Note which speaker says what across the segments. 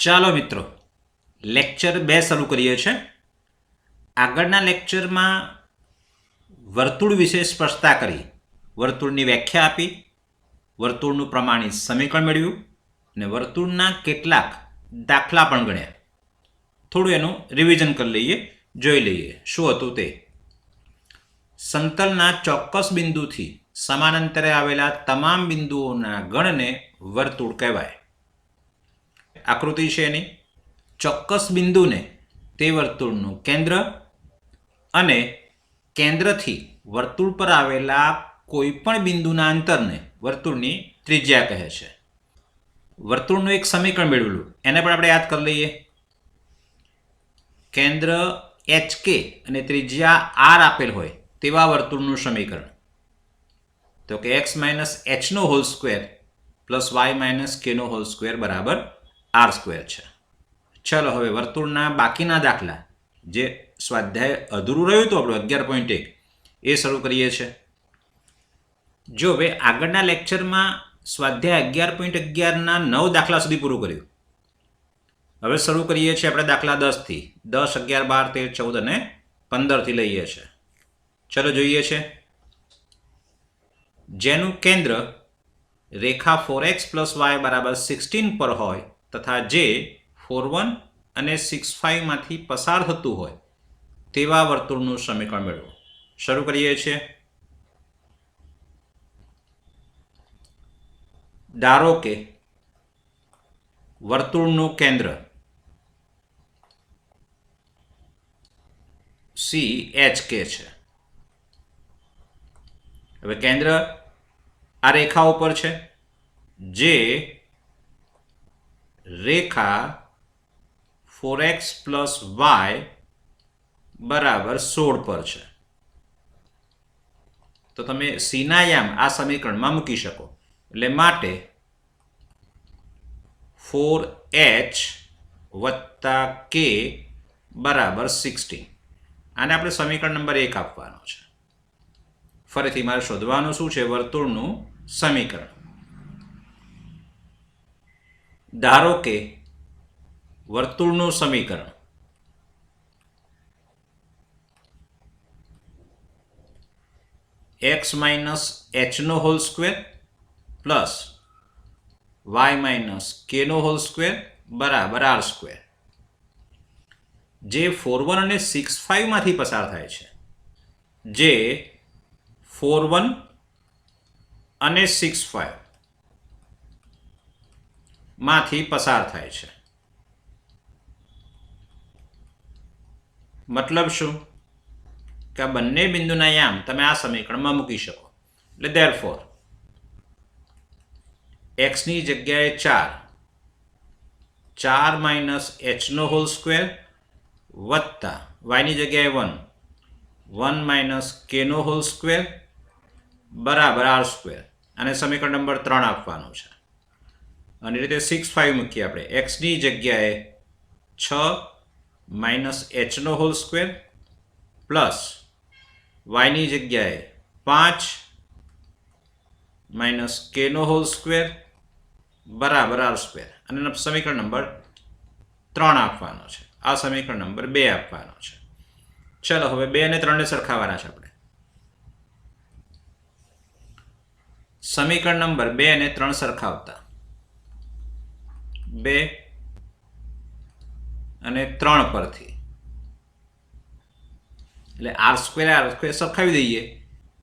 Speaker 1: ચાલો મિત્રો, લેક્ચર 2 શરૂ કરીએ છીએ. આગળના લેક્ચરમાં વર્તુળ વિશે સ્પષ્ટતા કરી, વર્તુળની વ્યાખ્યા આપી, વર્તુળનું પ્રમાણિત સમીકરણ મેળવ્યું અને વર્તુળના કેટલાક દાખલા પણ ગણ્યા. થોડું એનું રિવિઝન કરી લઈએ, જોઈ લઈએ શું હતું તે. સમતલના ચોક્કસ બિંદુથી સમાનાંતરે આવેલા તમામ બિંદુઓના ગણને વર્તુળ કહેવાય. આકૃતિ છે એની. ચોક્કસ બિંદુને તે વર્તુળનું કેન્દ્ર અને કેન્દ્રથી વર્તુળ પર આવેલા કોઈપણ બિંદુના અંતરને વર્તુળની ત્રિજ્યા કહે છે. વર્તુળનું એક સમીકરણ મેળવેલું, એને પણ આપણે યાદ કરી લઈએ. કેન્દ્ર HK અને ત્રિજ્યા R આપેલ હોય તેવા વર્તુળનું સમીકરણ તો કે x - h નો whole square plus y - k નો હોલ સ્ક્વેર બરાબર r સ્ક્વેર છે. ચલો હવે વર્તુળના બાકીના દાખલા, જે સ્વાધ્યાય અધૂરું રહ્યું હતું આપણું 11.1, એ શરૂ કરીએ છીએ. જો હવે આગળના લેક્ચરમાં સ્વાધ્યાય 11.11ના 9 દાખલા સુધી પૂરું કર્યું. હવે શરૂ કરીએ છીએ આપણે દાખલા 10 થી. 10, 11, 12, 13, 14 અને 15 થી લઈએ છીએ. ચલો જોઈએ છે. જેનું કેન્દ્ર રેખા 4x + y બરાબર 16 પર હોય તથા જે 4,1 અને 6,5 માંથી પસાર થતું હોય તેવા વર્તુળનું સમીકરણ મેળવો. શરૂ કરીએ છીએ. ધારો કે વર્તુળનું કેન્દ્ર CHK છે. હવે કેન્દ્ર આ રેખા ઉપર છે, જે રેખા 4x + y બરાબર 16 પર છે. તો તમે સીના યામ આ સમીકરણમાં મૂકી શકો. એટલે માટે 4h + k બરાબર 16. આને આપણે સમીકરણ નંબર 1 આપવાનો છે. ફરીથી મારે શોધવાનું શું છે? વર્તુળનું સમીકરણ. ધારો કે વર્તુળનું સમીકરણ x - h નો whole square plus y - k નો હોલ સ્ક્વેર બરાબર r સ્ક્વેર. જે 4,1 અને 6,5 માંથી પસાર થાય છે. જે 4,1 અને 6,5 માંથી પસાર થાય છે. મતલબ શું? કે આ બંને બિંદુના યામ તમે આ સમીકરણમાં મૂકી શકો. એટલે therefore x ની જગ્યાએ 4 - h નો હોલ સ્ક્વેર વત્તા y ની જગ્યાએ 1 - k નો હોલ સ્ક્વેર બરાબર r સ્ક્વેર. અને સમીકરણ નંબર 3 આપવાનું છે. અને રીતે 6,5 મૂકીએ આપણે. x ની જગ્યાએ 6 - h નો હોલ સ્ક્વેર પ્લસ y ની જગ્યાએ 5 - k નો હોલ સ્ક્વેર બરાબર r સ્ક્વેર. અને સમીકરણ નંબર 3 આપવાનો છે. આ સમીકરણ નંબર 2 આપવાનો છે. ચલો હવે 2 અને 3 ને સરખાવવાના છે આપણે. સમીકરણ નંબર 2 અને 3 સરખાવતા 2 અને 3 પરથી એટલે r સ્ક્વેર સરખાવી દઈએ.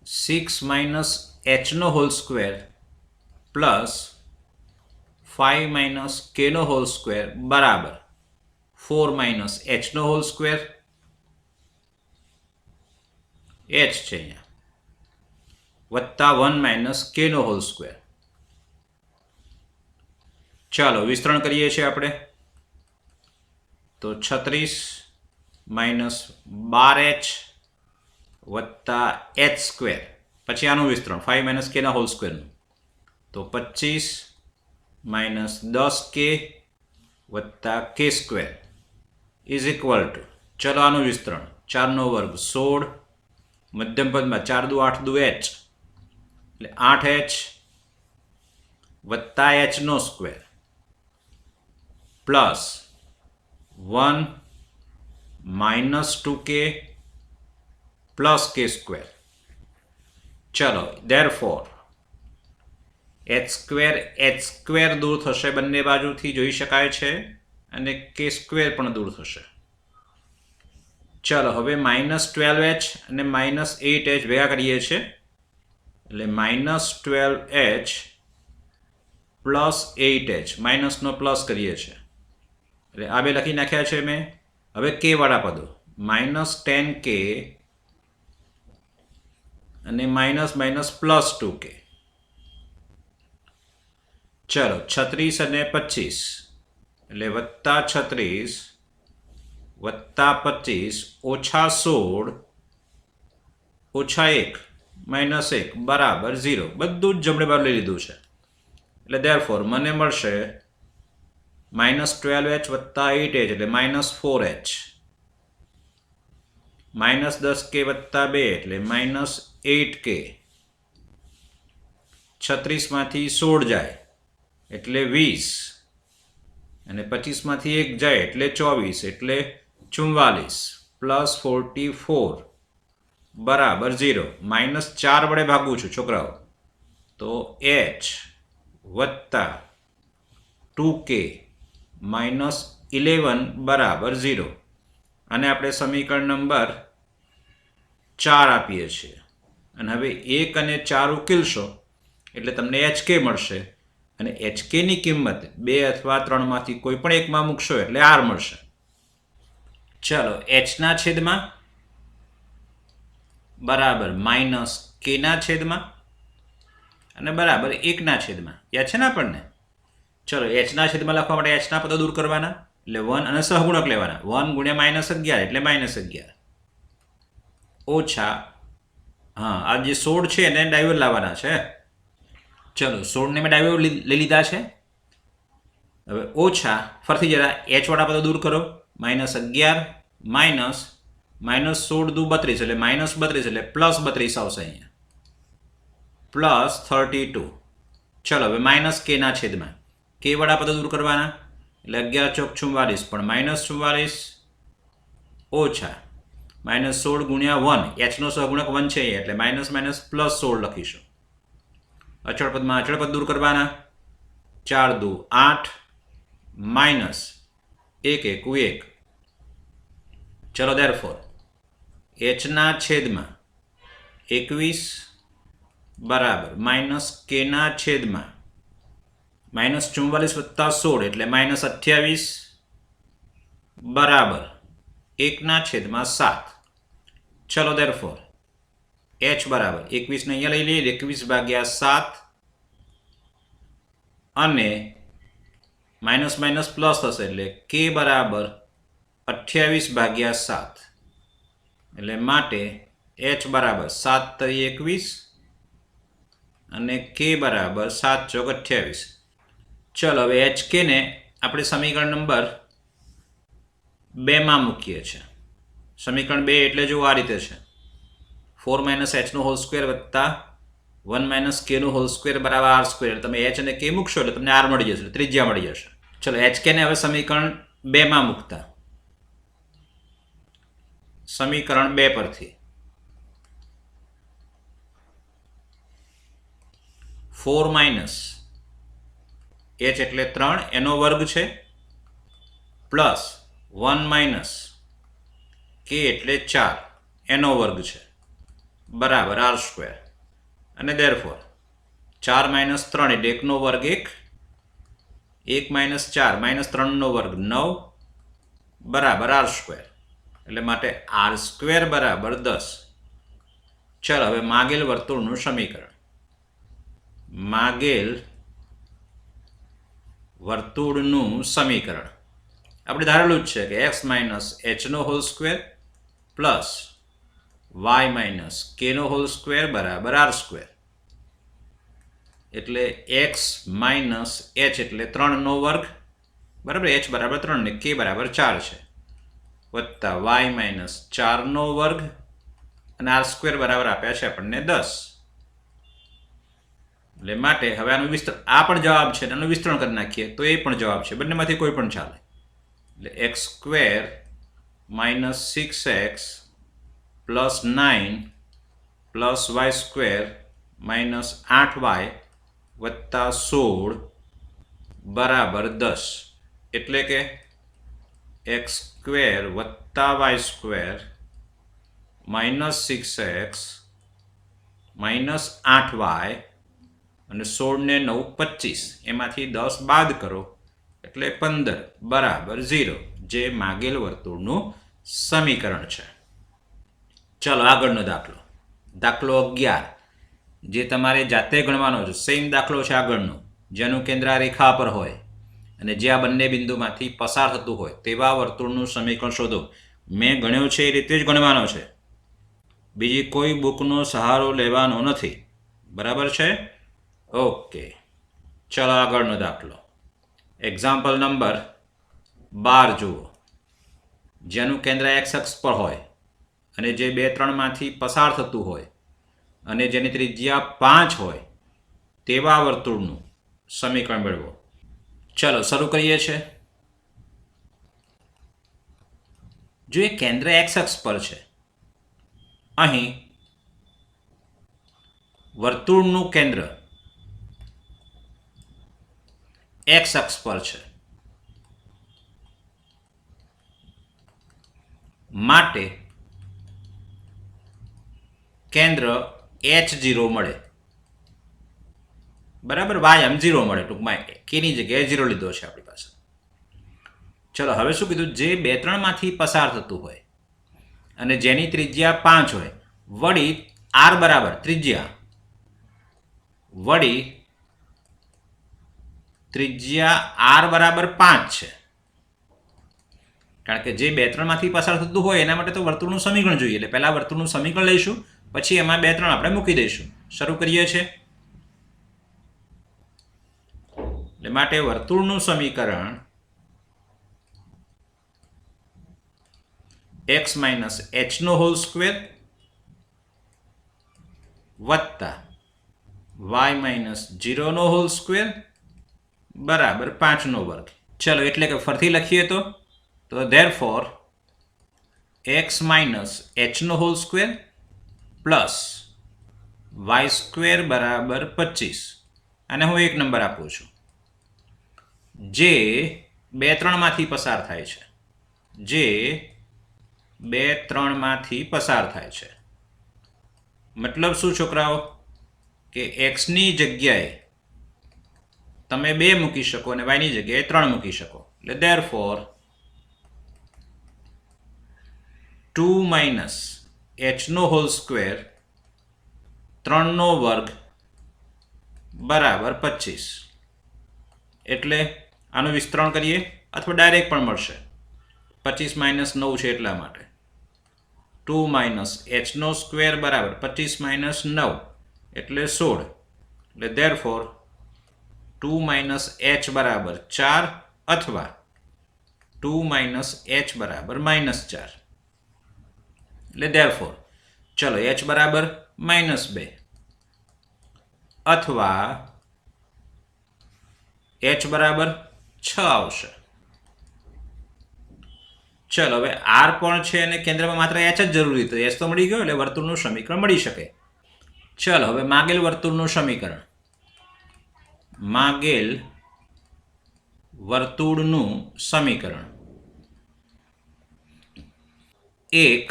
Speaker 1: 6 - h નો હોલ સ્ક્વેર પ્લસ 5 - k નો હોલ સ્ક્વેર બરાબર 4 - h નો હોલ સ્ક્વેર. h છે અહીંયા વત્તા 1 - k નો હોલ સ્ક્વેર. ચાલો વિસ્તરણ કરીએ છીએ આપણે. તો 36 - 12h વત્તા h સ્ક્વેર. પછી આનું વિસ્તરણ 5 - k ના હોલ સ્ક્વેરનું. તો 25 - 10k વત્તા k square is equal to, ચલો આનું વિસ્તરણ 4 નો વર્ગ 16, મધ્યમ પદમાં 4 દુ 8 દુ h એટલે 8h વત્તા h નો square plus 1 minus 2k plus k square. ચલો ધેરફોર h દૂર થશે, બંને બાજુથી જોઈ શકાય છે, અને k સ્ક્વેર પણ દૂર થશે. ચલો હવે -12h અને -8h ભેગા કરીએ છીએ, એટલે -12h પ્લસ 8h, માઇનસનો પ્લસ કરીએ છીએ એટલે આ બે લખી નાખ્યા છે મેં. હવે k વાળા પદો -10k અને પ્લસ 2k. ચલો 36 અને 25 એટલે +36 +25 -16 -1 -1 બરાબર 0. બધું જ જમણે બાજુ લઈ લીધું છે, એટલે ધેરફોર મને મળશે -12h + 8h એટલે -4h, -10k + 2 એટલે -8k, 36માંથી 16 જાય એટલે 20, અને 25માંથી 1 જાય એટલે 24, એટલે 44 +44 બરાબર 0. -4 વડે ભાગું છું છોકરાઓ, તો h વત્તા 2k -11 બરાબર 0. અને આપણે સમીકરણ નંબર 4 આપીએ છીએ, અને હવે 1 અને 4 ઉકેલશો એટલે તમને hk મળશે, અને hk ની કિંમત 2 અથવા 3માંથી કોઈ પણ એકમાં મૂકશો એટલે r મળશે. ચલો h ના છેદમાં બરાબર -k ના છેદમાં અને બરાબર 1 ના છેદમાં. યાદ છે ને આપણને? ચલો h ના છેદમાં લખવા માટે h ના પદો દૂર કરવાના, એટલે 1 અને સહગુણક લેવાના. 1 ગુણ્યા -11 એટલે -11 ઓછા, હા આ જે 16 છે એને ડાયવર લાવવાના છે. ચલો 16 ને મેં ડાયવર લઈ લીધા છે. હવે ઓછા, ફરીથી જરા h વાળા પદો દૂર કરો. -11 -16 દુ 32 એટલે -32 એટલે +32 આવશે અહીંયા, +32. ચલો હવે -k ના છેદમાં k વાળા પદો દૂર કરવાના, એટલે 11 ચોક 44 પણ -44 ઓછા -16 ગુણ્યા 1, h નો સહગુણક 1 છે એટલે +16 લખીશું. અચળ પદમાં અચળ પદ દૂર કરવાના, 4 દુ 8 -1 1 1. ચલો ધેરફોર h ના છેદમાં 21 બરાબર -k ના છેદમાં -44 + 16 એટલે -28 બરાબર 1/7. ચલો ધેરફોર h બરાબર 21 ને અહીંયા લઈ લઈએ, 21/7 અને -- પ્લસ થશે એટલે k બરાબર 28/7, એટલે માટે h બરાબર 7 × 21 અને k બરાબર 7 × 28. ચલો હવે hk ને આપણે સમીકરણ નંબર 2 માં મૂકીએ છીએ. સમીકરણ 2 એટલે જો આ રીતે છે, 4 - h નો હોલ સ્ક્વેર વત્તા 1 - k નો હોલ સ્ક્વેર બરાબર r સ્ક્વેર. તમે h અને k મૂકશો એટલે તમને r મળી જશે, ત્રિજ્યા મળી જશે. ચલો hk ને હવે સમીકરણ 2 માં મૂકતા સમીકરણ 2 પરથી 4 - h એટલે 3 એનો વર્ગ છે, પ્લસ 1 - k એટલે 4 એનો વર્ગ છે બરાબર r સ્ક્વેર. અને ધેરફોર 4 - 3 એટલે 1 નો વર્ગ 1 - 4 -3 નો વર્ગ 9 બરાબર r સ્ક્વેર, એટલે માટે r સ્ક્વેર બરાબર 10. ચલો હવે માગેલ વર્તુળનું સમીકરણ. માગેલ વર્તુળનું સમીકરણ આપણે ધારેલું જ છે કે x - h નો whole square plus y - k નો હોલ સ્ક્વેર બરાબર r સ્ક્વેર. એટલે x - h એટલે 3 નો વર્ગ બરાબર, h બરાબર 3 ને k બરાબર 4 છે, વત્તા y - 4 નો વર્ગ અને r સ્ક્વેર બરાબર આપ્યા છે આપણને 10 એટલે માટે હવે આનું વિસ્તરણ, આ પણ જવાબ છે, આનું વિસ્તરણ કરી નાખીએ તો એ પણ જવાબ છે, બંનેમાંથી કોઈ પણ ચાલે. એટલે x square minus 6x plus 9 plus y square minus 8y વત્તા 16 બરાબર 10. એટલે કે એક્સ સ્ક્વેર વત્તા y square minus 6x minus 8y અને 16 ને 9 25, એમાંથી 10 બાદ કરો એટલે 15 બરાબર 0, જે માગેલ વર્તુળનું સમીકરણ છે. ચલો આગળનો દાખલો, દાખલો 11, જે તમારે જાતે ગણવાનો છે. સેમ દાખલો છે આગળનો, જેનું કેન્દ્ર આ રેખા પર હોય અને જે આ બંને બિંદુમાંથી પસાર થતું હોય તેવા વર્તુળનું સમીકરણ શોધો. મેં ગણ્યો છે એ રીતે જ ગણવાનો છે, બીજી કોઈ બુકનો સહારો લેવાનો નથી. બરાબર છે? ઓકે, ચલો આગળનો દાખલો. એક્ઝામ્પલ નંબર 12 જુઓ. જેનું કેન્દ્ર એક્સ અક્ષ પર હોય અને જે 2, 3માંથી પસાર થતું હોય અને જેની ત્રિજ્યા 5 હોય તેવા વર્તુળનું સમીકરણ મેળવો. ચલો શરૂ કરીએ છીએ. જો એ કેન્દ્ર એક્સ અક્ષ પર છે, અહીં વર્તુળનું કેન્દ્ર એક્સ અક્ષ પર છે, માટે કેન્દ્ર H0 મળે. બરાબર, વાય M0 મળે. ટૂંકમાં કેની જગ્યાએ 0 લીધો છે આપણી પાસે. ચલો હવે શું કીધું? જે 2, 3માંથી પસાર થતું હોય અને જેની ત્રિજ્યા 5 હોય, વળી r બરાબર ત્રિજ્યા, વળી ત્રિજ્યા r બરાબર 5 છે. કારણ કે જે 2, 3માંથી પસાર થતું હોય એના માટે તો વર્તુળનું સમીકરણ જોઈએ. એટલે પહેલા વર્તુળનું સમીકરણ લઈશું, પછી એમાં 2, 3 આપણે મૂકી દઈશું. શરૂ કરીએ છીએ. એટલે માટે વર્તુળનું સમીકરણ x માઇનસ h નો હોલ સ્ક્વેર વત્તા y માઇનસ 0 નો હોલ સ્ક્વેર બરાબર 5 નો વર્ગ. ચલો એટલે કે ફરીથી લખીએ તો therefore x માઇનસ h નો whole square plus y square બરાબર 25. અને હું એક નંબર આપું છું, જે 2, 3માંથી પસાર થાય છે, જે 2, 3માંથી પસાર થાય છે. મતલબ શું છોકરાઓ? કે એક્સની જગ્યાએ તમે 2 મૂકી શકો અને વાયની જગ્યાએ 3 મૂકી શકો. એટલે therefore 2 માઇનસ h નો હોલ સ્ક્વેર 3 નો વર્ગ બરાબર 25. એટલે આનું વિસ્તરણ કરીએ અથવા ડાયરેક્ટ પણ મળશે. 25 માઇનસ 9 છે એટલા માટે 2 માઇનસ h નો સ્ક્વેર બરાબર 25 માઇનસ 9 એટલે 16. એટલે therefore 2 માઇનસ h બરાબર 4 અથવા 2 માઇનસ h બરાબર -4. એટલે therefore ચલો h બરાબર -2 અથવા h બરાબર 6 આવશે. ચલો હવે r પણ છે અને કેન્દ્રમાં માત્ર h જ જરૂરી, તો h તો મળી ગયો એટલે વર્તુળનું સમીકરણ મળી શકે. ચલો હવે માગેલ વર્તુળનું સમીકરણ, માગેલ વર્તુળનું સમીકરણ. એક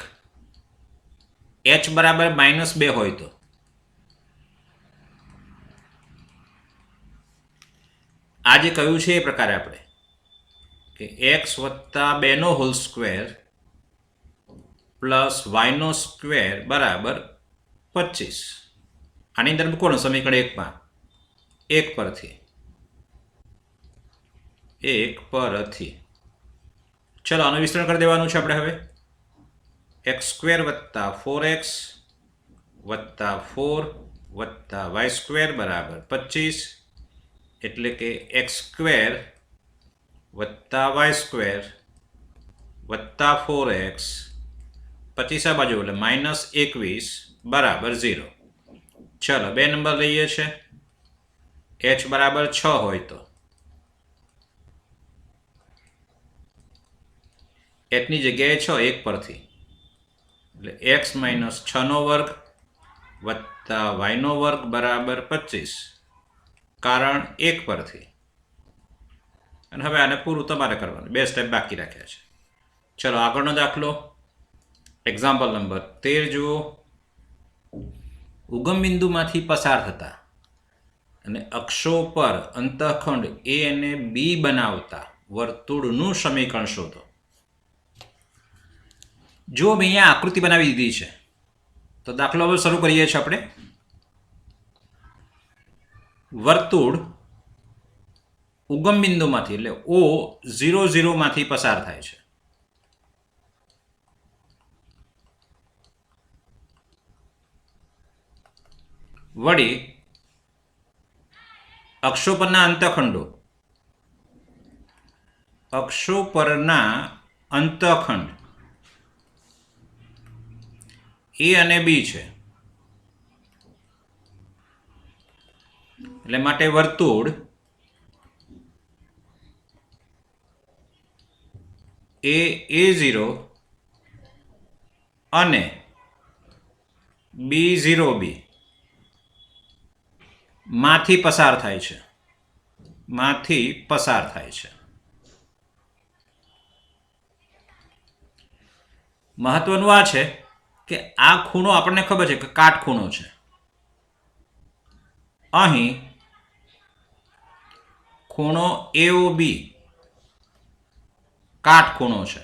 Speaker 1: h બરાબર -2 હોય તો આ જે કહ્યું છે એ પ્રકારે આપણે કે x વત્તા 2 નો હોલ સ્ક્વેર પ્લસ y નો સ્ક્વેર બરાબર 25. આની અંદર મૂકવાનું સમીકરણ 1માં, 1 પરથી. ચલો આનું વિસ્તરણ કરી દેવાનું છે આપણે હવે. x સ્ક્વેર વત્તા 4x વત્તા 4 વત્તા y સ્ક્વેર બરાબર 25. એટલે કે x સ્ક્વેર વત્તા y સ્ક્વેર વત્તા 4x 25 આ બાજુ એટલે -21 બરાબર 0. ચલો 2 નંબર લઈએ છે. h બરાબર 6 હોય તો h ની જગ્યાએ 6 એક પરથી એટલે x માઇનસ 6 નો વર્ગ વત્તા y નો વર્ગ બરાબર 25 કારણ 1 પરથી અને હવે આને પૂરું તમારે કરવાનું 2 સ્ટેપ બાકી રાખ્યા છે. ચલો આગળનો દાખલો એક્ઝામ્પલ નંબર 13 જુઓ. ઉગમ બિંદુમાંથી પસાર થતા અને અક્ષો પર અંતઃખંડ A અને B બનાવતા વર્તુળનું સમીકરણ શોધો. જો મેં અહીંયા આકૃતિ બનાવી દીધી છે તો દાખલો હવે શરૂ કરીએ છીએ આપણે. વર્તુળ ઉગમ બિંદુમાંથી એટલે O00 માંથી પસાર થાય છે. વળી અક્ષો પરના અંતઃખંડ A અને B છે. એટલે માટે વર્તુળ A0 અને B0B માંથી પસાર થાય છે. મહત્વનું આ છે કે આ ખૂણો આપણને ખબર છે કે કાટખૂણો છે. અહીં ખૂણો AOB કાટખૂણો છે.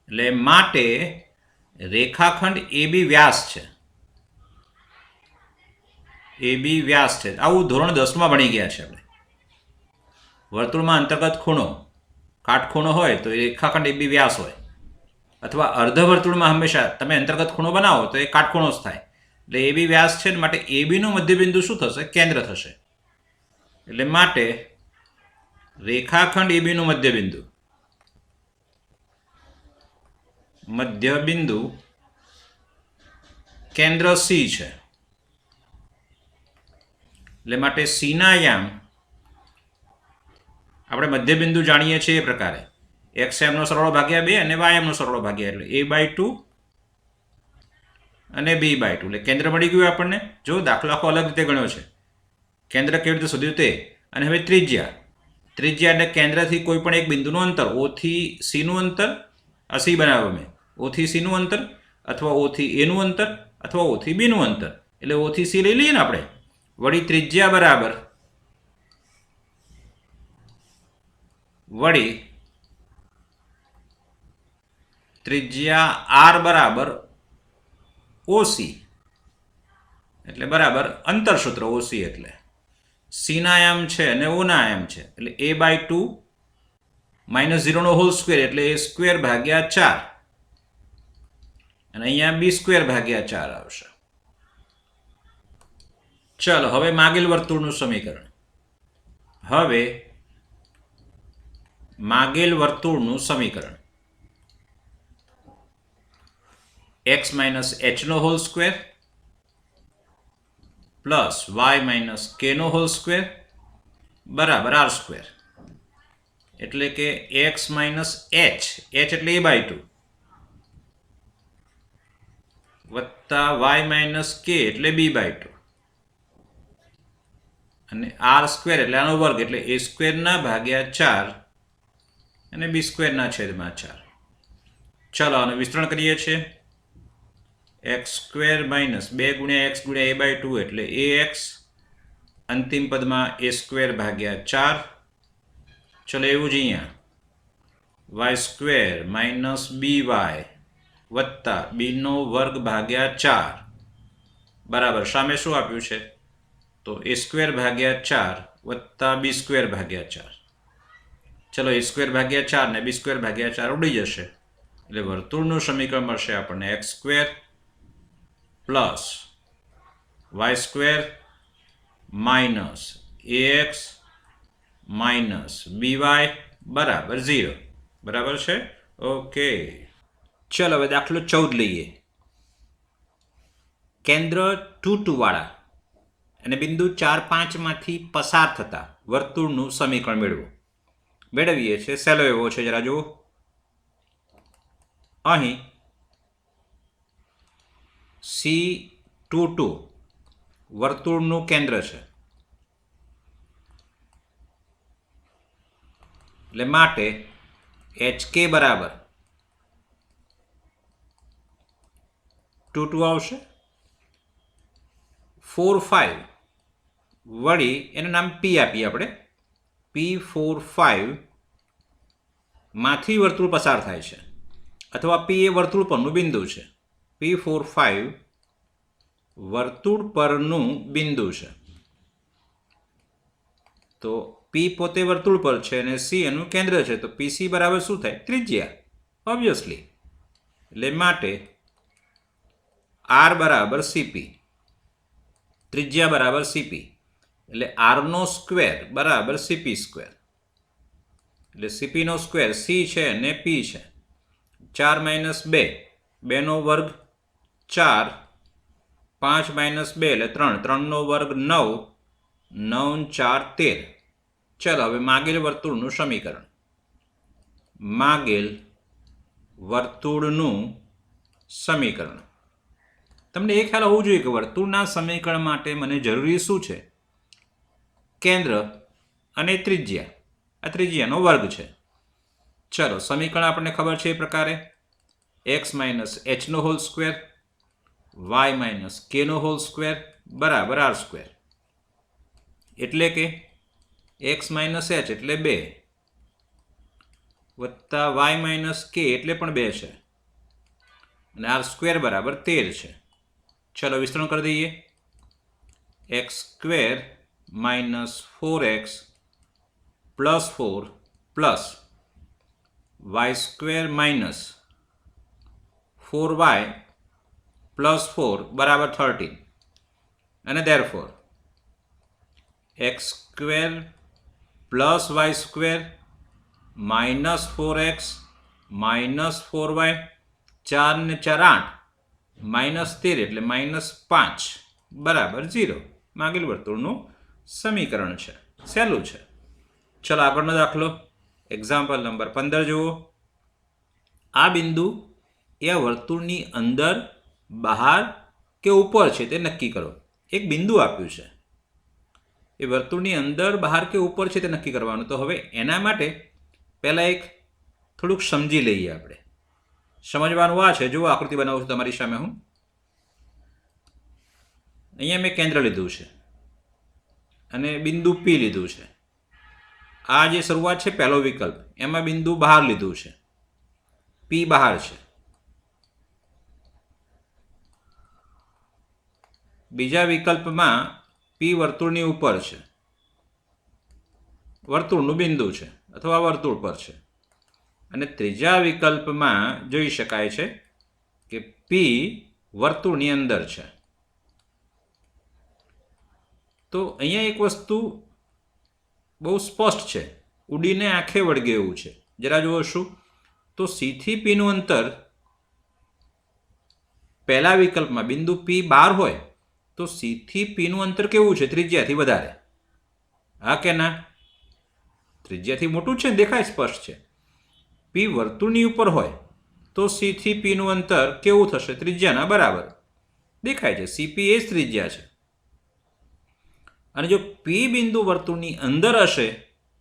Speaker 1: એટલે માટે રેખાખંડ AB વ્યાસ છે. આવું ધોરણ 10 માં ભણી ગયા છે આપણે. વર્તુળમાં અંતર્ગત ખૂણો કાટખૂણો હોય તો એ રેખાખંડ AB વ્યાસ હોય, અથવા અર્ધવર્તુળમાં હંમેશા તમે અંતર્ગત ખૂણો બનાવો તો એ કાટખૂણો જ થાય. એટલે AB વ્યાસ છે માટે AB નું મધ્યબિંદુ શું થશે? કેન્દ્ર થશે. એટલે માટે રેખાખંડ AB નું મધ્યબિંદુ કેન્દ્ર C છે. એટલે માટે C ના યામ આપણે મધ્યબિંદુ જાણીએ છીએ એ પ્રકારે x નો સરવાળો ભાગ્યા 2 અને y નો સરવાળો ભાગ્યા એટલે a/2 અને b/2 એટલે કેન્દ્ર મળી ગયું આપણને. જો દાખલો આખો અલગ રીતે ગણ્યો છે. કેન્દ્ર કેવી રીતે શોધ્યું તે. અને હવે ત્રિજ્યા એટલે કેન્દ્રથી કોઈ પણ એક બિંદુનું અંતર O થી C નું અંતર, આ C બનાવ્યો મેં, O થી C નું અંતર અથવા O થી A નું અંતર અથવા O થી B નું અંતર. એટલે O થી C લઈ લઈએ ને આપણે. વળી ત્રિજ્યા બરાબર R બરાબર OC એટલે બરાબર અંતર સૂત્ર OC એટલે C ના આયામ છે અને O ના આયામ છે એટલે a/2 -0 નો હોલ સ્ક્વેર એટલે a² ભાગ્યા 4 અને અહીંયા b² ભાગ્યા 4 આવશે. ચલો હવે માગેલ વર્તુળનું સમીકરણ. x - h નો whole square plus y - k નો હોલ સ્ક્વેર બરાબર r². એટલે કે x - h એટલે a/2 વત્તા y - k એટલે b/2 અને r² એટલે આનો વર્ગ એટલે a² ના ભાગ્યા 4 અને b² ના છેદમાં 4. ચલો આનું વિસ્તરણ કરીએ છીએ. x² - 2 × x × a/2 એટલે ax, અંતિમ પદમાં a² ભાગ્યા 4. ચલો એવું જ અહીંયા y² - by વત્તા b નો વર્ગ ભાગ્યા 4 બરાબર સામે શું આપ્યું છે તો a² ભાગ્યા 4 વત્તા b² ભાગ્યા 4. ચલો a² ભાગ્યા 4 ને b² ભાગ્યા 4 ઉડી જશે એટલે વર્તુળનું સમીકરણ મળશે આપણને x² plus y² minus ax minus by બરાબર 0. બરાબર છે? ઓકે. ચલો હવે દાખલો 14 લઈએ. કેન્દ્ર 2 2 વાળા અને બિંદુ 4 5 માંથી પસાર થતા વર્તુળનું સમીકરણ મેળવીએ છીએ. સહેલો એવો છે, જરા જુઓ. અહીં C22 વર્તુળનું કેન્દ્ર છે, એટલે માટે HK બરાબર 2 2 આવશે. 4 5 વળી એનું નામ P આપીએ આપણે. P4 5 માંથી વર્તુળ પસાર થાય છે, અથવા P એ વર્તુળ પરનું બિંદુ છે. P4 5 વર્તુળ પરનું બિંદુ છે. તો P પોતે વર્તુળ પર છે અને C એનું કેન્દ્ર છે, તો PC બરાબર શું થાય? ત્રિજ્યા, ઓબ્વિયસલી. એટલે માટે R બરાબર CP, ત્રિજ્યા બરાબર CP, એટલે R નો સ્ક્વેર બરાબર CP સ્ક્વેર. એટલે CP નો સ્ક્વેર C છે અને P છે. 4 - 2, 2 નો વર્ગ 4, 5 - 2 એટલે 3, 3 નો વર્ગ 9, 9 4 13. ચલો હવે માગેલ વર્તુળનું સમીકરણ. માગેલ વર્તુળનું સમીકરણ. તમને એ ખ્યાલ હોવું જોઈએ કે વર્તુળના સમીકરણ માટે મને જરૂરી શું છે? કેન્દ્ર અને ત્રિજ્યા. આ ત્રિજ્યાનો વર્ગ છે. ચલો સમીકરણ આપણને ખબર છે એ પ્રકારે: x - h whole square y - k hall square બરાબર r સ્ક્વેર. એટલે કે x - h એટલે 2 વત્તા y - k એટલે પણ 2 છે, અને r સ્ક્વેર બરાબર 13 છે. ચલો વિસ્તરણ કરી દઈએ. x square -4x plus 4 plus y square -4y plus 4 બરાબર 13. અને therefore x square plus y square -4x -4y 4 ને 4 8 -13 એટલે -5 બરાબર 0. માગેલ વર્તુળનું સમીકરણ છે. સહેલું છે. ચલો આગળનો દાખલો, એક્ઝામ્પલ નંબર 15 જુઓ. આ બિંદુ એ વર્તુળની અંદર, બહાર કે ઉપર છે તે નક્કી કરો. એક બિંદુ આપ્યું છે, એ વર્તુળની અંદર, બહાર કે ઉપર છે તે નક્કી કરવાનું. તો હવે એના માટે પહેલાં એક થોડુંક સમજી લઈએ આપણે. સમજવાનું આ છે, જુઓ આકૃતિ બનાવું છું તમારી સામે હું. અહીંયા મેં કેન્દ્ર લીધું છે અને બિંદુ P લીધું છે. આ જે શરૂઆત છે પહેલો વિકલ્પ, એમાં બિંદુ બહાર લીધું છે, P બહાર છે. બીજા વિકલ્પમાં P વર્તુળની ઉપર છે, વર્તુળનું બિંદુ છે અથવા વર્તુળ પર છે. અને ત્રીજા વિકલ્પમાં જોઈ શકાય છે કે P વર્તુળની અંદર છે. તો અહીંયા એક વસ્તુ બહુ સ્પષ્ટ છે, ઉડીને આંખે વળગે એવું છે. જરા જુઓ શું? તો C થી P નું અંતર પહેલા વિકલ્પમાં બિંદુ P બહાર હોય તો C થી P નું અંતર કેવું છે? ત્રિજ્યાથી વધારે. હા કે ના? ત્રિજ્યાથી મોટું છે, દેખાય સ્પષ્ટ છે. P વર્તુળની ઉપર હોય તો C થી P નું અંતર કેવું થશે? ત્રિજ્યાના બરાબર. દેખાય છે, CP એ જ ત્રિજ્યા છે. અને જો P બિંદુ વર્તુળની અંદર હશે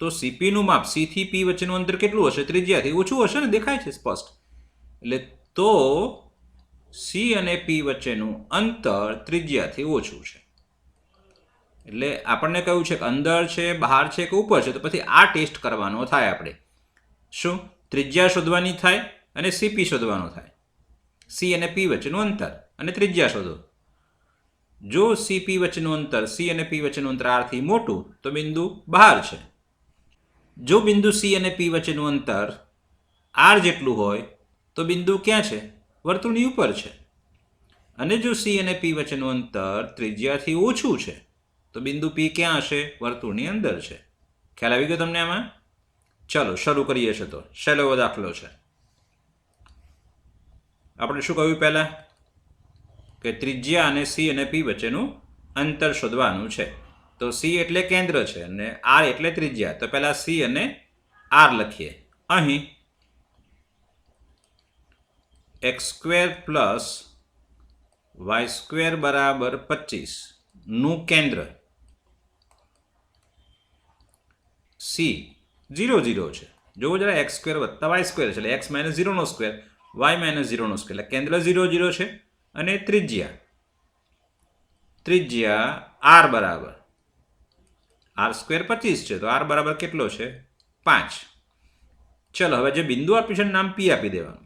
Speaker 1: તો CP નું માપ C થી P વચ્ચેનું અંતર કેટલું હશે? ત્રિજ્યાથી ઓછું હશે ને, દેખાય છે સ્પષ્ટ. એટલે તો C અને P વચ્ચેનું અંતર ત્રિજ્યાથી ઓછું છે. એટલે આપણને કહ્યું છે કે અંદર છે, બહાર છે કે ઉપર છે, તો પછી આ ટેસ્ટ કરવાનો થાય આપણે. શું? ત્રિજ્યા શોધવાની થાય અને CP શોધવાનો થાય. C અને P વચ્ચેનું અંતર અને ત્રિજ્યા શોધો. જો CP વચ્ચેનું અંતર, C અને P વચ્ચેનું અંતર R થી મોટું તો બિંદુ બહાર છે. જો બિંદુ C અને P વચ્ચેનું અંતર R જેટલું હોય તો બિંદુ ક્યાં છે? વર્તુળની ઉપર છે. અને જો C અને P વચ્ચેનું અંતર ત્રિજ્યાથી ઓછું છે તો બિંદુ P ક્યાં હશે? વર્તુળની અંદર છે. ખ્યાલ આવી ગયો તમને આમાં? ચલો શરૂ કરીએ છીએ. તો સહેલો એવો દાખલો છે. આપણે શું કહ્યું પહેલા? કે ત્રિજ્યા અને સી અને પી વચ્ચેનું અંતર શોધવાનું છે. તો સી એટલે કેન્દ્ર છે અને આર એટલે ત્રિજ્યા. તો પહેલાં સી અને આર લખીએ. અહીં x² પ્લસ y² બરાબર 25નું કેન્દ્ર સી 0 0 છે. જોવો જરા x² વત્તા y² છે એટલે x માઇનસ 0નો સ્ક્વેર y માઇનસ 0નો સ્ક્વેર એટલે કેન્દ્ર 0 0 છે. અને ત્રિજ્યા r બરાબર r² 25 છે તો r બરાબર કેટલો છે 5. ચલો હવે જે બિંદુ આપ્યું છે નામ P આપી દેવાનું.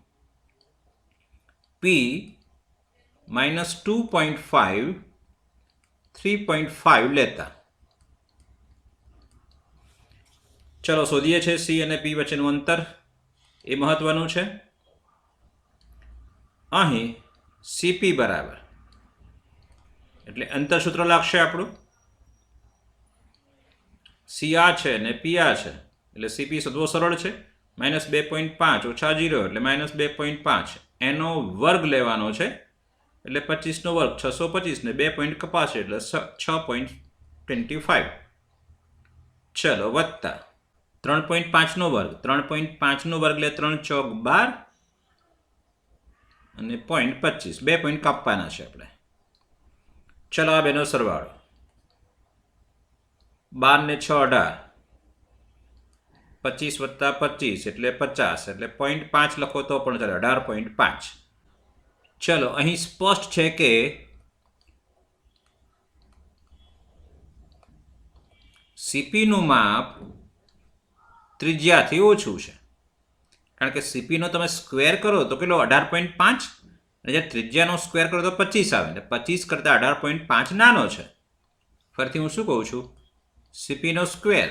Speaker 1: P માઇનસ 2.5 3.5 લેતા ચલો શોધીએ છીએ સી અને પી વચ્ચેનું અંતર. એ મહત્વનું છે. અહીં સીપી બરાબર એટલે અંતર સૂત્ર લાગશે આપણું. સી આ છે ને પી આ છે એટલે સીપી શોધવો સરળ છે. -2.5 ઓછા 0 એટલે -2.5 એનો વર્ગ લેવાનો છે એટલે 25નો વર્ગ 625 ને 2 પોઈન્ટ કપાશે એટલે 6.25. ચલો વત્તા 3.5નો વર્ગ 3.5નો વર્ગ એટલે 3 ચોક 12 અને 0.25 2 પોઈન્ટ કાપવાના છે આપણે. ચલો આ બેનો સરવાળો 12 ને 6 18 25 વત્તા 25 એટલે 50 એટલે 0.5 લખો તો પણ ચાલે 18.5. ચલો અહીં સ્પષ્ટ છે કે સીપીનું માપ ત્રિજ્યાથી ઓછું છે કારણ કે સીપીનો તમે સ્ક્વેર કરો તો કેટલો 18.5 અને જે ત્રિજ્યાનો સ્ક્વેર કરો તો 25 આવે એટલે 25 કરતાં 18.5 નાનો છે. ફરીથી હું શું કહું છું સીપીનો સ્ક્વેર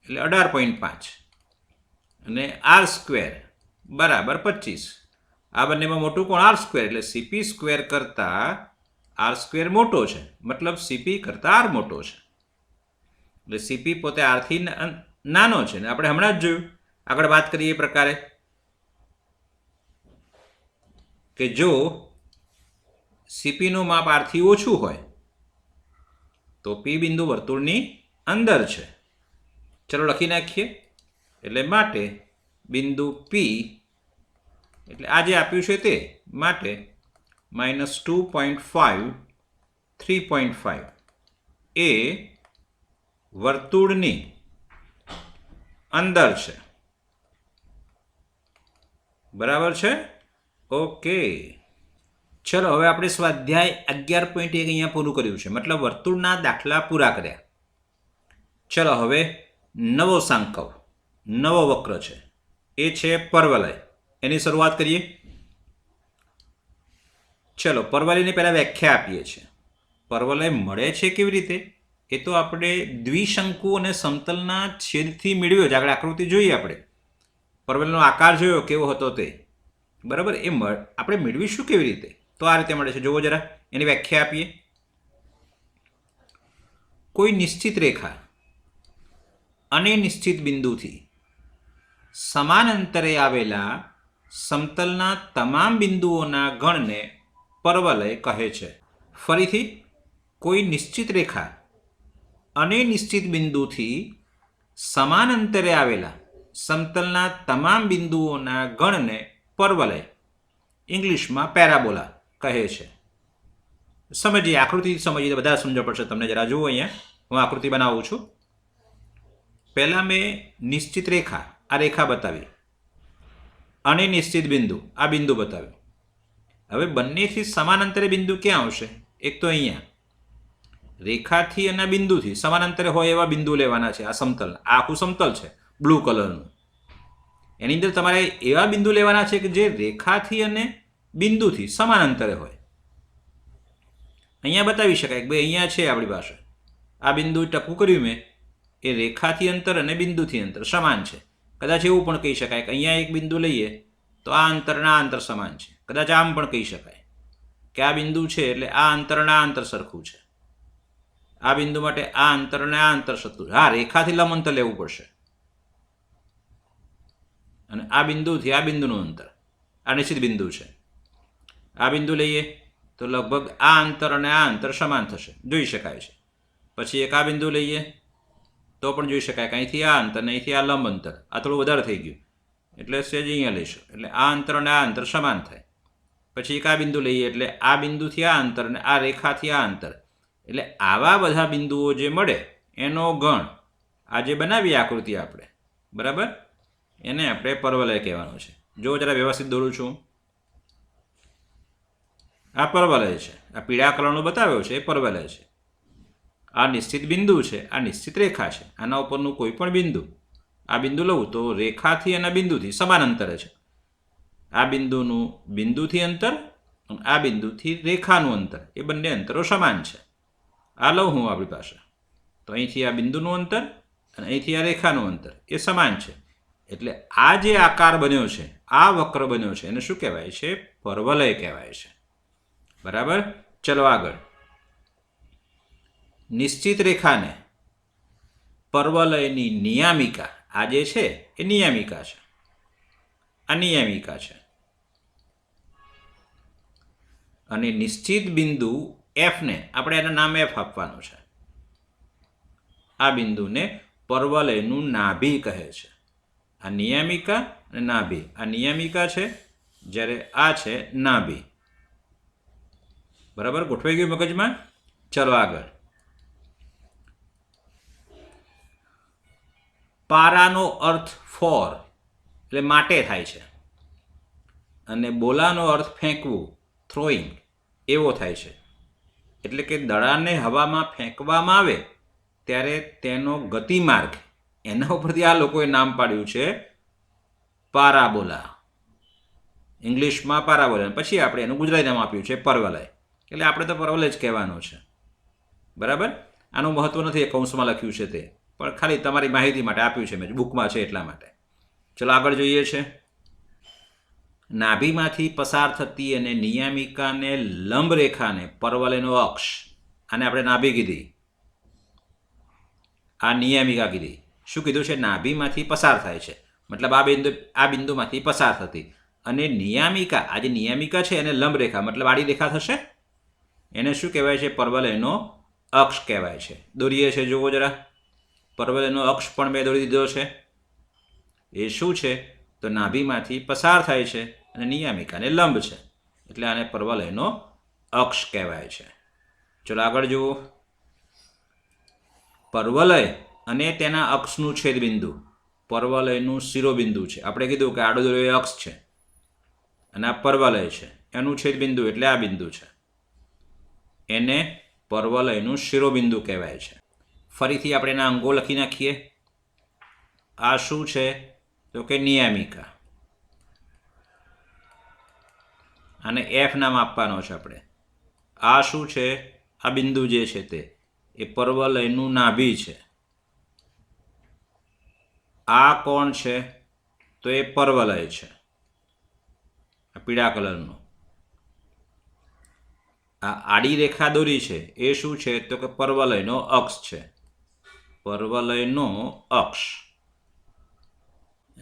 Speaker 1: એટલે 18.5 અને r² બરાબર 25. આ બંનેમાં મોટું કોણ r² એટલે સીપી સ્ક્વેર કરતાં r² મોટો છે મતલબ સીપી કરતાં r મોટો છે એટલે સીપી પોતે આરથી નાનો છે ને આપણે હમણાં જ જોયું આગળ વાત કરીએ એ પ્રકારે કે જો સીપીનું માપ આરથી ઓછું હોય તો પી બિંદુ વર્તુળની અંદર છે. ચલો લખી નાખીએ. એટલે માટે બિંદુ પી એટલે આ જે આપ્યું છે તે માટે -2.5 3.5 એ વર્તુળની અંદર છે. બરાબર છે. ઓકે ચલો હવે આપણે સ્વાધ્યાય 11.1 અહીંયા પૂરું કર્યું છે મતલબ વર્તુળના દાખલા પૂરા કર્યા. ચલો હવે નવો સાંકવ નવો વક્ર છે એ છે પરવલય. એની શરૂઆત કરીએ. ચલો પરવલયની પહેલાં વ્યાખ્યા આપીએ છીએ. પરવલય મળે છે કેવી રીતે એ તો આપણે દ્વિશંકુ અને સમતલના છેદથી મેળવ્યો છે. આગળ આકૃતિ જોઈએ આપણે પરવલયનો આકાર જોયો કેવો હતો તે બરાબર. એ આપણે મેળવીશું કેવી રીતે તો આ રીતે મળે છે. જોવો જરા એની વ્યાખ્યા આપીએ. કોઈ નિશ્ચિત રેખા અને નિશ્ચિત બિંદુથી સમાન અંતરે આવેલા સમતલના તમામ બિંદુઓના ગણને પરવલય કહે છે. ફરીથી કોઈ નિશ્ચિત રેખા અને નિશ્ચિત બિંદુથી સમાન અંતરે આવેલા સમતલના તમામ બિંદુઓના ગણને પરવલય ઇંગ્લિશમાં પેરાબોલા કહે છે. સમજીએ આકૃતિ સમજીએ બધા સમજવા પડશે તમને. જરા જુઓ અહીંયા હું આકૃતિ બનાવું છું. પહેલાં મેં નિશ્ચિત રેખા આ રેખા બતાવી અને નિશ્ચિત બિંદુ આ બિંદુ બતાવ્યું. હવે બંનેથી સમાન અંતરે બિંદુ ક્યાં આવશે? એક તો અહીંયા રેખાથી અને બિંદુથી સમાન અંતરે હોય એવા બિંદુ લેવાના છે. આ સમતલ આ આખું સમતલ છે બ્લુ કલરનું. એની અંદર તમારે એવા બિંદુ લેવાના છે કે જે રેખાથી અને બિંદુથી સમાન અંતરે હોય. અહીંયા બતાવી શકાય કે ભાઈ અહીંયા છે આપણી પાસે આ બિંદુ ટપકું કર્યું મેં એ રેખાથી અંતર અને બિંદુથી અંતર સમાન છે. કદાચ એવું પણ કહી શકાય કે અહીંયા એક બિંદુ લઈએ તો આ અંતરના આ અંતર સમાન છે. કદાચ આમ પણ કહી શકાય કે આ બિંદુ છે એટલે આ અંતરના આ અંતર સરખું છે. આ બિંદુ માટે આ અંતરને આ અંતર સરખું. હા રેખાથી લંબ અંતર લેવું પડશે અને આ બિંદુથી આ બિંદુનું અંતર આ નિશ્ચિત બિંદુ છે. આ બિંદુ લઈએ તો લગભગ આ અંતર અને આ અંતર સમાન થશે, જોઈ શકાય છે. પછી એક આ બિંદુ લઈએ તો પણ જોઈ શકાય કે અહીંથી આ અંતર, અહીંથી આ લંબ અંતર, આ થોડું વધારે થઈ ગયું એટલે સેજ અહીંયા લઈશું, એટલે આ અંતર અને આ અંતર સમાન થાય. પછી એક આ બિંદુ લઈએ એટલે આ બિંદુથી આ અંતર અને આ રેખાથી આ અંતર, એટલે આવા બધા બિંદુઓ જે મળે એનો ગણ, આ જે બનાવીએ આકૃતિ આપણે, બરાબર, એને આપણે પરવલય કહેવાનું છે. જો જરા વ્યવસ્થિત દોરું છું, આ પરવલય છે, આ પીળા કલરનો બતાવ્યો છે એ પરવલય છે. આ નિશ્ચિત બિંદુ છે, આ નિશ્ચિત રેખા છે. આના ઉપરનું કોઈ પણ બિંદુ, આ બિંદુ લઉં તો રેખાથી અને બિંદુથી સમાન અંતરે છે. આ બિંદુનું બિંદુથી અંતર અને આ બિંદુથી રેખાનું અંતર, એ બંને અંતરો સમાન છે. આ લઉં હું આપણી પાસે, તો અહીંથી આ બિંદુનું અંતર અને અહીંથી આ રેખાનું અંતર એ સમાન છે. એટલે આ જે આકાર બન્યો છે, આ વક્ર બન્યો છે, એને શું કહેવાય છે? પરવલય કહેવાય છે. બરાબર. ચલો આગળ. નિશ્ચિત રેખાને પરવલયની નિયામિકા, આ જે છે એ નિયામિકા છે, આ નિયામિકા છે. અને નિશ્ચિત બિંદુ એફને આપણે એનું નામ એફ આપવાનું છે. આ બિંદુને પરવલયનું નાભી કહે છે. આ નિયામિકા અને નાભી, આ નિયામિકા છે જ્યારે આ છે નાભી. બરાબર, ગોઠવાઈ ગયું મગજમાં? ચલો આગળ. પારાનો અર્થ ફોર એટલે માટે થાય છે, અને બોલાનો અર્થ ફેંકવું, થ્રોઈંગ, એવો થાય છે. એટલે કે દડાને હવામાં ફેંકવામાં આવે ત્યારે તેનો ગતિમાર્ગ, એના ઉપરથી આ લોકોએ નામ પાડ્યું છે પારાબોલા. ઇંગ્લિશમાં પારાબોલા, પછી આપણે એનું ગુજરાતી નામ આપ્યું છે પરવલય. એટલે આપણે તો પરવલય જ કહેવાનું છે. બરાબર. આનું મહત્વ નથી એ કૌંસમાં લખ્યું છે તે, પણ ખાલી તમારી માહિતી માટે આપ્યું છે મેં, બુકમાં છે એટલા માટે. ચલો આગળ જોઈએ છે. નાભીમાંથી પસાર થતી અને નિયામિકાને લંબ રેખાને પરવલયનો અક્ષ, આને આપણે નાભી કીધી, આ નિયામિકા કીધી. શું કીધું છે? નાભીમાંથી પસાર થાય છે, મતલબ આ બિંદુમાંથી પસાર થતી. અને નિયામિકા, આ જે નિયામિકા છે એને લંબ રેખા મતલબ આડી રેખા થશે, એને શું કહેવાય છે? પરવલયનો અક્ષ કહેવાય છે. દોરીએ છે, જુઓ જરા. પરવલયનો અક્ષ પણ મેં દોરી દીધો છે. એ શું છે? તો નાભીમાંથી પસાર થાય છે અને નિયામિકાને લંબ છે, એટલે આને પરવલયનો અક્ષ કહેવાય છે. ચલો આગળ જુઓ. પરવલય અને તેના અક્ષનું છેદબિંદુ પરવલયનું શિરોબિંદુ છે. આપણે કીધું કે આડો દોર્યો એ અક્ષ છે અને આ પરવલય છે, એનું છેદબિંદુ એટલે આ બિંદુ છે, એને પરવલયનું શિરોબિંદુ કહેવાય છે. ફરીથી આપણે એના અંગો લખી નાખીએ. આ શું છે? તો કે નિયામિકા. આને એફ નામ આપવાનો છે આપણે. આ શું છે? આ બિંદુ જે છે તે એ પરવલયનું નાભી છે. આ કોણ છે? તો એ પરવલય છે, આ પીળા કલરનું. આ આડી રેખા દોરી છે એ શું છે? તો કે પરવલયનો અક્ષ છે, પરવલયનો અક્ષ.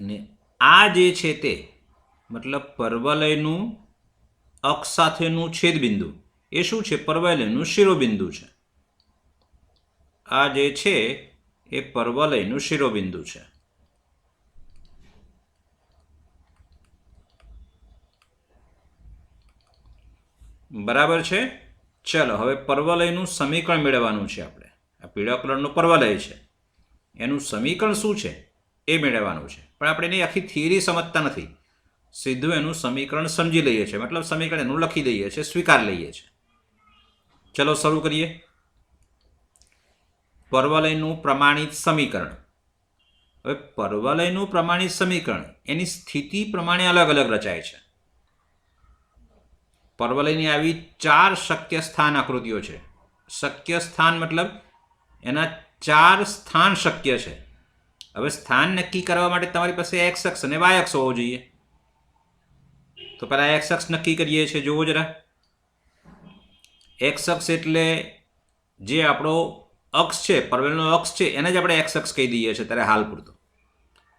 Speaker 1: અને આ જે છે તે મતલબ પરવલયનું અક્ષ સાથેનું છેદબિંદુ એ શું છે? પરવલયનું શિરોબિંદુ છે. આ જે છે એ પરવલયનું શિરોબિંદુ છે. બરાબર છે. ચલો હવે પરવલયનું સમીકરણ મેળવવાનું છે આપણે. આ પીળા કલરનું પરવલય છે, એનું સમીકરણ શું છે એ મેળવવાનું છે. પણ આપણે એની આખી થિયરી સમજતા નથી, સીધું એનું સમીકરણ સમજી લઈએ છીએ, મતલબ સમીકરણ એનું લખી દઈએ છીએ, સ્વીકાર લઈએ છીએ. ચલો શરૂ કરીએ. પરવલયનું પ્રમાણિત સમીકરણ. હવે પરવલયનું પ્રમાણિત સમીકરણ એની સ્થિતિ પ્રમાણે અલગ અલગ રચાય છે. પરવલયની આવી 4 શક્ય સ્થાન આકૃતિઓ છે. શક્ય સ્થાન મતલબ એના 4 સ્થાન શક્ય છે. હવે સ્થાન નક્કી કરવા માટે તમારી પાસે એક્સ અક્ષ અને વાય અક્ષ હોવો જોઈએ. તો પહેલાં એક્સ અક્ષ નક્કી કરીએ છીએ. જુઓ જરા. એક્સ અક્ષ એટલે જે આપણો અક્ષ છે, પરવલયનો અક્ષ છે, એને જ આપણે એક્સ અક્ષ કહી દઈએ છીએ ત્યારે હાલ પૂરતો.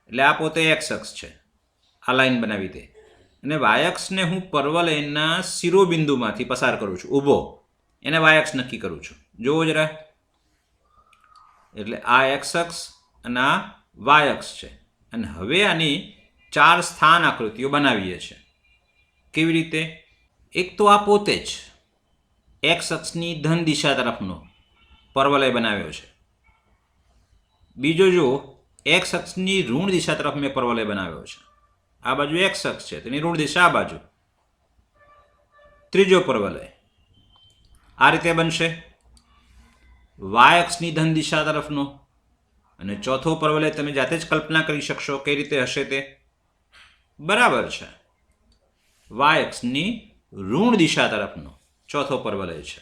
Speaker 1: એટલે આ પોતે એક્સ અક્ષ છે, આ લાઈન બનાવી તે. અને વાય અક્ષને હું પર્વલયના શિરોબિંદુમાંથી પસાર કરું છું ઊભો, એને વાય અક્ષ નક્કી કરું છું. જોવો જરા, એટલે આ એક્સ અક્ષ અને આ વાય અક્ષ છે. અને હવે આની 4 સ્થાન આકૃતિઓ બનાવીએ છીએ. કેવી રીતે? એક તો આ પોતે જ એક્સ અક્ષની ધન દિશા તરફનો પર્વલય બનાવ્યો છે. બીજો જો એક્સ અક્ષની ઋણ દિશા તરફ મેં પર્વલય બનાવ્યો છે. આ બાજુ એક્સ અક્ષ છે, તેની ઋણ દિશા આ બાજુ. ત્રીજો પર્વલય આ રીતે બનશે, વાય અક્ષની ધન દિશા તરફનો. અને ચોથો પર્વલય તમે જાતે જ કલ્પના કરી શકશો કઈ રીતે હશે તે. બરાબર છે, વાય અક્ષની ઋણ દિશા તરફનો ચોથો પર્વલય છે.